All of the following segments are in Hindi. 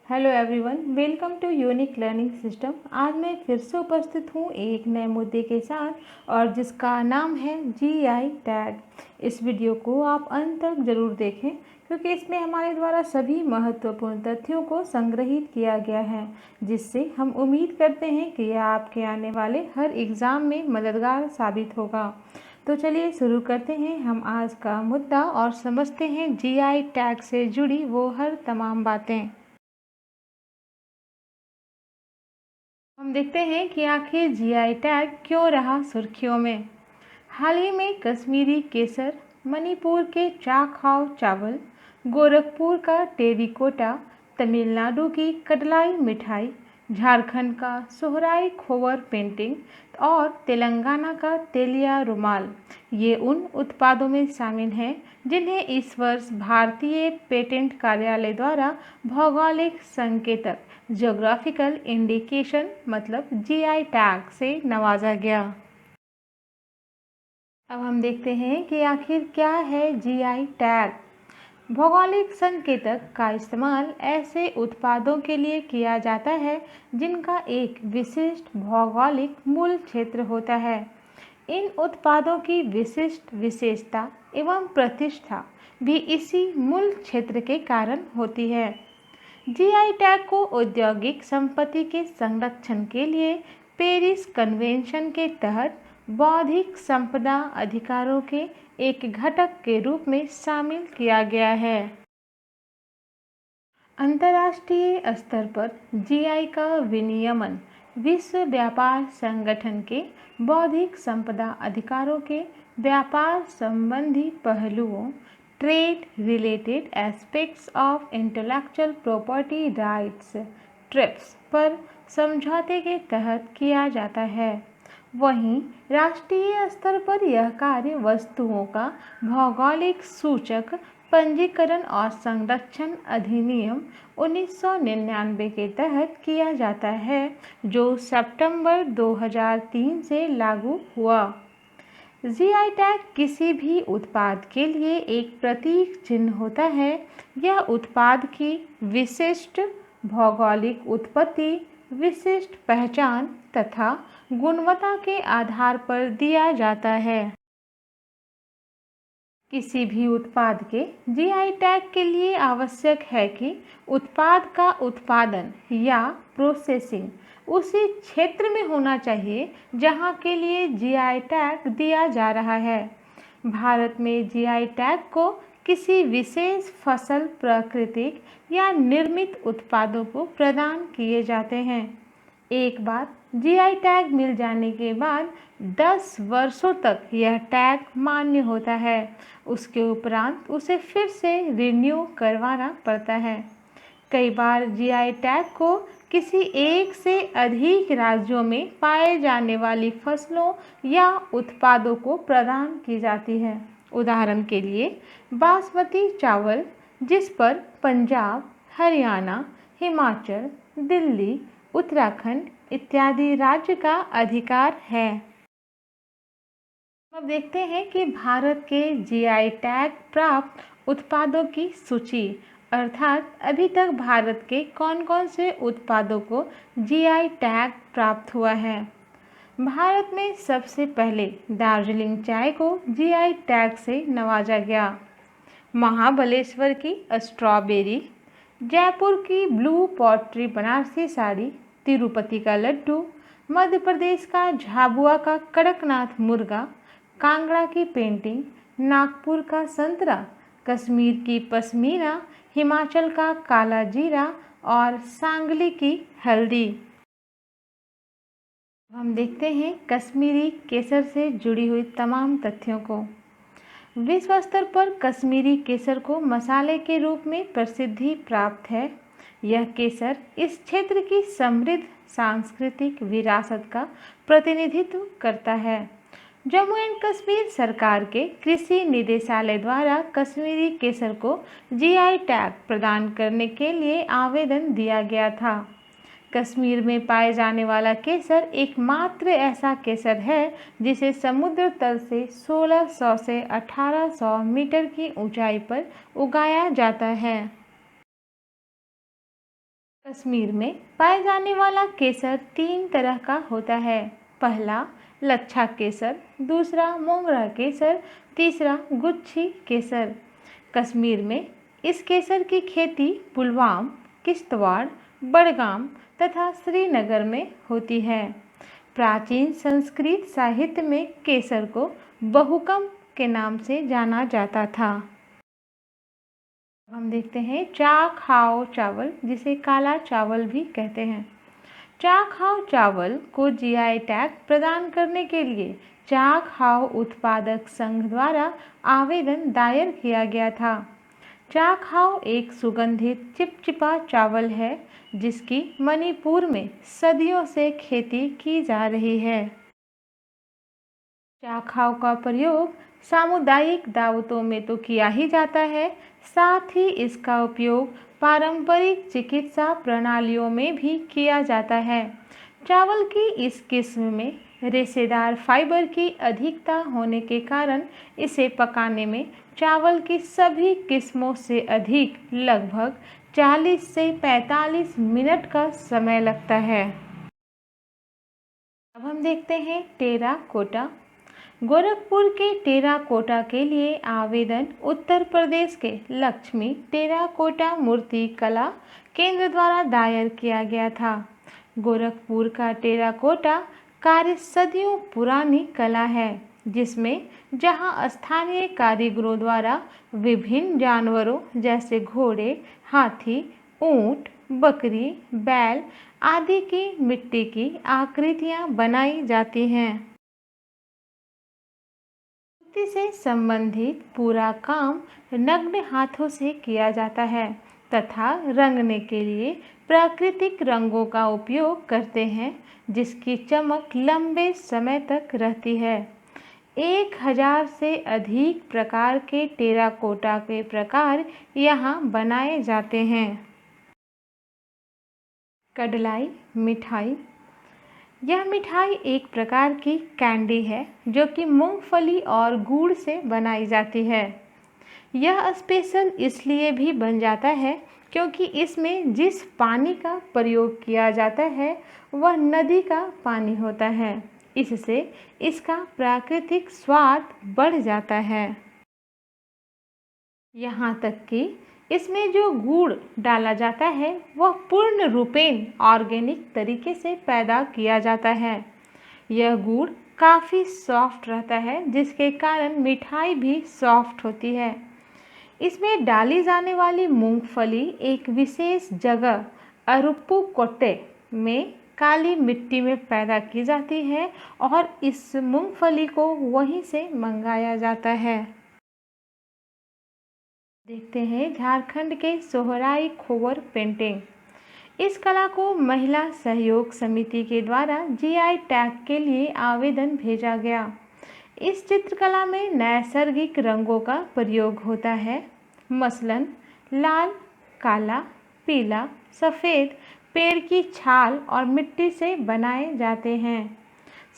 Hello everyone, welcome to unique learning system. आज मैं फिर से उपस्थित हूँ एक नए मुद्दे के साथ और जिसका नाम है जीआई टैग। इस वीडियो को आप अंत तक ज़रूर देखें क्योंकि इसमें हमारे द्वारा सभी महत्वपूर्ण तथ्यों को संग्रहित किया गया है, जिससे हम उम्मीद करते हैं कि यह आपके आने वाले हर एग्ज़ाम में मददगार साबित होगा। तो चलिए शुरू करते हैं हम आज का मुद्दा और समझते हैं जीआई टैग से जुड़ी वो हर तमाम बातें। हम देखते हैं कि आखिर जीआई टैग क्यों रहा सुर्खियों में। हाल ही में कश्मीरी केसर, मणिपुर के चाखाओ चावल, गोरखपुर का टेरिकोटा, तमिलनाडु की कटलाई मिठाई, झारखंड का सोहराई खोवर पेंटिंग और तेलंगाना का तेलिया रुमाल, ये उन उत्पादों में शामिल हैं जिन्हें इस वर्ष भारतीय पेटेंट कार्यालय द्वारा भौगोलिक संकेतक ज्योग्राफिकल इंडिकेशन मतलब जीआई टैग से नवाजा गया। अब हम देखते हैं कि आखिर क्या है जीआई टैग। भौगोलिक संकेतक का इस्तेमाल ऐसे उत्पादों के लिए किया जाता है जिनका एक विशिष्ट भौगोलिक मूल क्षेत्र होता है। इन उत्पादों की विशिष्ट विशेषता एवं प्रतिष्ठा भी इसी मूल क्षेत्र के कारण होती है। जीआई टैग को औद्योगिक संपत्ति के संरक्षण के लिए पेरिस कन्वेंशन के तहत बौद्धिक संपदा अधिकारों के एक घटक के रूप में शामिल किया गया है। अंतर्राष्ट्रीय स्तर पर जीआई का विनियमन विश्व व्यापार संगठन के बौद्धिक संपदा अधिकारों के व्यापार संबंधी पहलुओं trade related aspects of intellectual property rights trips पर समझौते के तहत किया जाता है। वहीं राष्ट्रीय स्तर पर यह कार्य वस्तुओं का भौगोलिक सूचक पंजीकरण और संरक्षण अधिनियम 1999 के तहत किया जाता है, जो सितंबर 2003 से लागू हुआ। जीआई टैग किसी भी उत्पाद के लिए एक प्रतीक चिन्ह होता है। यह उत्पाद की विशिष्ट भौगोलिक उत्पत्ति, विशिष्ट पहचान तथा गुणवत्ता के आधार पर दिया जाता है। किसी भी उत्पाद के जीआई टैग के लिए आवश्यक है कि उत्पाद का उत्पादन या प्रोसेसिंग उसी क्षेत्र में होना चाहिए जहां के लिए जीआई टैग दिया जा रहा है। भारत में जीआई टैग को किसी विशेष फसल, प्राकृतिक या निर्मित उत्पादों को प्रदान किए जाते हैं। एक बार जीआई टैग मिल जाने के बाद 10 वर्षों तक यह टैग मान्य होता है। उसके उपरांत उसे फिर से रिन्यू करवाना पड़ता है। कई बार जीआई टैग को किसी एक से अधिक राज्यों में पाए जाने वाली फसलों या उत्पादों को प्रदान की जाती है। उदाहरण के लिए बासमती चावल, जिस पर पंजाब, हरियाणा, हिमाचल, दिल्ली, उत्तराखंड इत्यादि राज्य का अधिकार है। अब देखते हैं कि भारत के जीआई टैग प्राप्त उत्पादों की सूची, अर्थात अभी तक भारत के कौन कौन से उत्पादों को जीआई टैग प्राप्त हुआ है। भारत में सबसे पहले दार्जिलिंग चाय को जीआई टैग से नवाजा गया। महाबलेश्वर की स्ट्रॉबेरी, जयपुर की ब्लू पॉटरी बनारसी साड़ी, तिरुपति का लड्डू, मध्य प्रदेश का झाबुआ का कड़कनाथ मुर्गा, कांगड़ा की पेंटिंग, नागपुर का संतरा, कश्मीर की पश्मीना, हिमाचल का काला जीरा और सांगली की हल्दी। हम देखते हैं कश्मीरी केसर से जुड़ी हुई तमाम तथ्यों को। विश्व स्तर पर कश्मीरी केसर को मसाले के रूप में प्रसिद्धि प्राप्त है। यह केसर इस क्षेत्र की समृद्ध सांस्कृतिक विरासत का प्रतिनिधित्व करता है। जम्मू एंड कश्मीर सरकार के कृषि निदेशालय द्वारा कश्मीरी केसर को जीआई टैग प्रदान करने के लिए आवेदन दिया गया था। कश्मीर में पाए जाने वाला केसर एकमात्र ऐसा केसर है जिसे समुद्र तल से 1600 से 1800 मीटर की ऊंचाई पर उगाया जाता है। कश्मीर में पाए जाने वाला केसर 3 तरह का होता है। पहला लच्छा केसर, दूसरा मोंगरा केसर, तीसरा गुच्छी केसर। कश्मीर में इस केसर की खेती पुलवामा, किश्तवाड़, बडगाम तथा श्रीनगर में होती है। प्राचीन संस्कृत साहित्य में केसर को बहुकम के नाम से जाना जाता था। हम देखते हैं चाखाओ चावल, जिसे काला चावल भी कहते हैं। चाखाओ चावल को जीआई टैग प्रदान करने के लिए चाखाओ उत्पादक संघ द्वारा आवेदन दायर किया गया था। चाखाओ एक सुगंधित चिपचिपा चावल है जिसकी मणिपुर में सदियों से खेती की जा रही है। चाखाओ का प्रयोग सामुदायिक दावतों में तो किया ही जाता है, साथ ही इसका उपयोग पारंपरिक चिकित्सा प्रणालियों में भी किया जाता है। चावल की इस किस्म में रेशेदार फाइबर की अधिकता होने के कारण इसे पकाने में चावल की सभी किस्मों से अधिक लगभग 40 से 45 मिनट का समय लगता है। अब हम देखते हैं टेराकोटा। गोरखपुर के टेराकोटा के लिए आवेदन उत्तर प्रदेश के लक्ष्मी टेराकोटा मूर्ति कला केंद्र द्वारा दायर किया गया था। गोरखपुर का टेराकोटा कार्य सदियों पुरानी कला है, जिसमें जहां स्थानीय कारीगरों द्वारा विभिन्न जानवरों जैसे घोड़े, हाथी, ऊंट, बकरी, बैल आदि की मिट्टी की आकृतियां बनाई जाती हैं। मूर्ति से संबंधित पूरा काम नग्न हाथों से किया जाता है तथा रंगने के लिए प्राकृतिक रंगों का उपयोग करते हैं, जिसकी चमक लंबे समय तक रहती है। 1000 से अधिक प्रकार के टेराकोटा के प्रकार यहाँ बनाए जाते हैं। कडलाई मिठाई। यह मिठाई एक प्रकार की कैंडी है जो कि मूंगफली और गुड़ से बनाई जाती है। यह स्पेशल इसलिए भी बन जाता है क्योंकि इसमें जिस पानी का प्रयोग किया जाता है वह नदी का पानी होता है। इससे इसका प्राकृतिक स्वाद बढ़ जाता है। यहाँ तक कि इसमें जो गुड़ डाला जाता है वह पूर्ण रूपेण ऑर्गेनिक तरीके से पैदा किया जाता है। यह गुड़ काफ़ी सॉफ्ट रहता है, जिसके कारण मिठाई भी सॉफ्ट होती है। इसमें डाली जाने वाली मूंगफली एक विशेष जगह अरुप्पुकोट्टे में काली मिट्टी में पैदा की जाती है और इस मूंगफली को वहीं से मंगाया जाता है। देखते हैं झारखंड के सोहराई खोवर पेंटिंग। इस कला को महिला सहयोग समिति के द्वारा जीआई टैग के लिए आवेदन भेजा गया। इस चित्रकला में नैसर्गिक रंगों का प्रयोग होता है, मसलन लाल, काला, पीला, सफ़ेद पेड़ की छाल और मिट्टी से बनाए जाते हैं।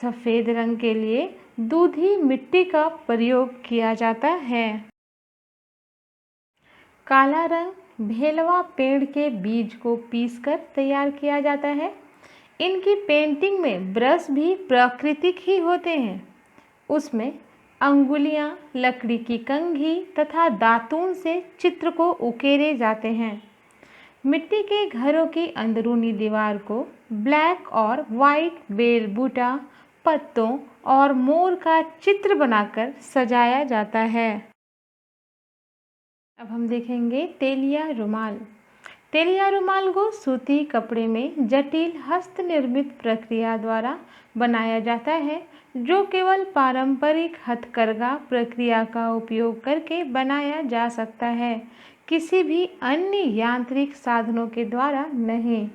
सफ़ेद रंग के लिए दूधी मिट्टी का प्रयोग किया जाता है। काला रंग भेलवा पेड़ के बीज को पीसकर तैयार किया जाता है। इनकी पेंटिंग में ब्रश भी प्राकृतिक ही होते हैं। उसमें अंगुलियां, लकड़ी की कंघी तथा दातून से चित्र को उकेरे जाते हैं। मिट्टी के घरों की अंदरूनी दीवार को ब्लैक और वाइट बेल बूटा, पत्तों और मोर का चित्र बनाकर सजाया जाता है। अब हम देखेंगे तेलिया रुमाल। तेलिया रुमाल को सूती कपड़े में जटिल हस्त निर्मित प्रक्रिया द्वारा बनाया जाता है, जो केवल पारंपरिक हथकरघा प्रक्रिया का उपयोग करके बनाया जा सकता है, किसी भी अन्य यांत्रिक साधनों के द्वारा नहीं।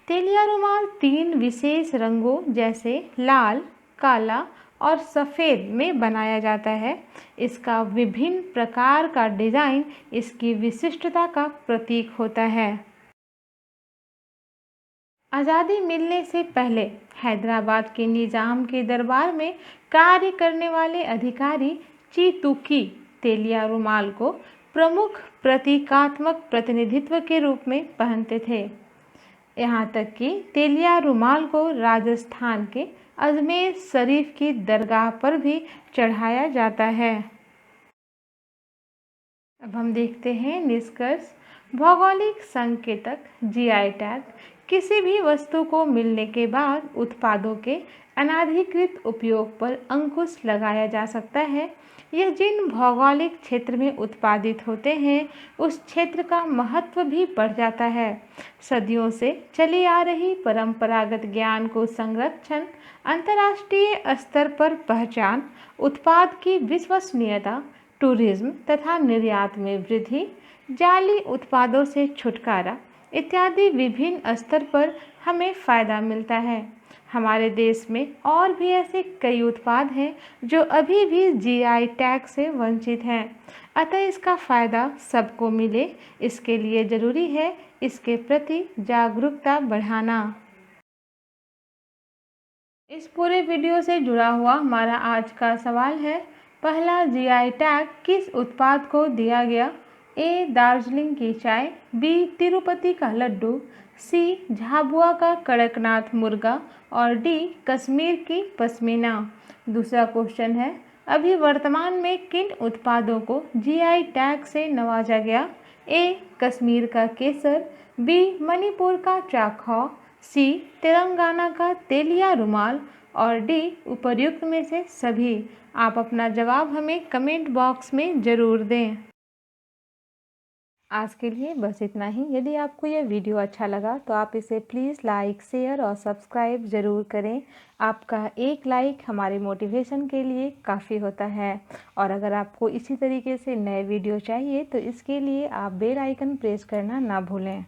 तेलिया रुमाल 3 विशेष रंगों जैसे लाल, काला और सफ़ेद में बनाया जाता है। इसका विभिन्न प्रकार का डिज़ाइन इसकी विशिष्टता का प्रतीक होता है। आज़ादी मिलने से पहले हैदराबाद के निज़ाम के दरबार में कार्य करने वाले अधिकारी चितुकी तेलिया रुमाल को प्रमुख प्रतीकात्मक प्रतिनिधित्व के रूप में पहनते थे। यहाँ तक कि तेलिया रुमाल को राजस्थान के अजमेर शरीफ की दरगाह पर भी चढ़ाया जाता है। अब हम देखते हैं निष्कर्ष। भौगोलिक संकेतक जीआई टैग किसी भी वस्तु को मिलने के बाद उत्पादों के अनाधिकृत उपयोग पर अंकुश लगाया जा सकता है। यह जिन भौगोलिक क्षेत्र में उत्पादित होते हैं उस क्षेत्र का महत्व भी बढ़ जाता है। सदियों से चली आ रही परंपरागत ज्ञान को संरक्षण, अंतर्राष्ट्रीय स्तर पर पहचान, उत्पाद की विश्वसनीयता, टूरिज्म तथा निर्यात में वृद्धि, जाली उत्पादों से छुटकारा इत्यादि विभिन्न स्तर पर हमें फ़ायदा मिलता है। हमारे देश में और भी ऐसे कई उत्पाद हैं जो अभी भी जीआई टैग से वंचित हैं। अतः इसका फ़ायदा सबको मिले, इसके लिए ज़रूरी है इसके प्रति जागरूकता बढ़ाना। इस पूरे वीडियो से जुड़ा हुआ हमारा आज का सवाल है, पहला जीआई टैग किस उत्पाद को दिया गया? ए दार्जिलिंग की चाय, बी तिरुपति का लड्डू, सी झाबुआ का कड़कनाथ मुर्गा और डी कश्मीर की पश्मीना। दूसरा क्वेश्चन है, अभी वर्तमान में किन उत्पादों को जीआई टैग से नवाजा गया? ए कश्मीर का केसर, बी मणिपुर का चाखौ, सी तेलंगाना का तेलिया रुमाल और डी उपर्युक्त में से सभी। आप अपना जवाब हमें कमेंट बॉक्स में ज़रूर दें। आज के लिए बस इतना ही। यदि आपको यह वीडियो अच्छा लगा तो आप इसे प्लीज़ लाइक, शेयर और सब्सक्राइब ज़रूर करें। आपका एक लाइक हमारे मोटिवेशन के लिए काफ़ी होता है। और अगर आपको इसी तरीके से नए वीडियो चाहिए तो इसके लिए आप बेल आइकन प्रेस करना ना भूलें।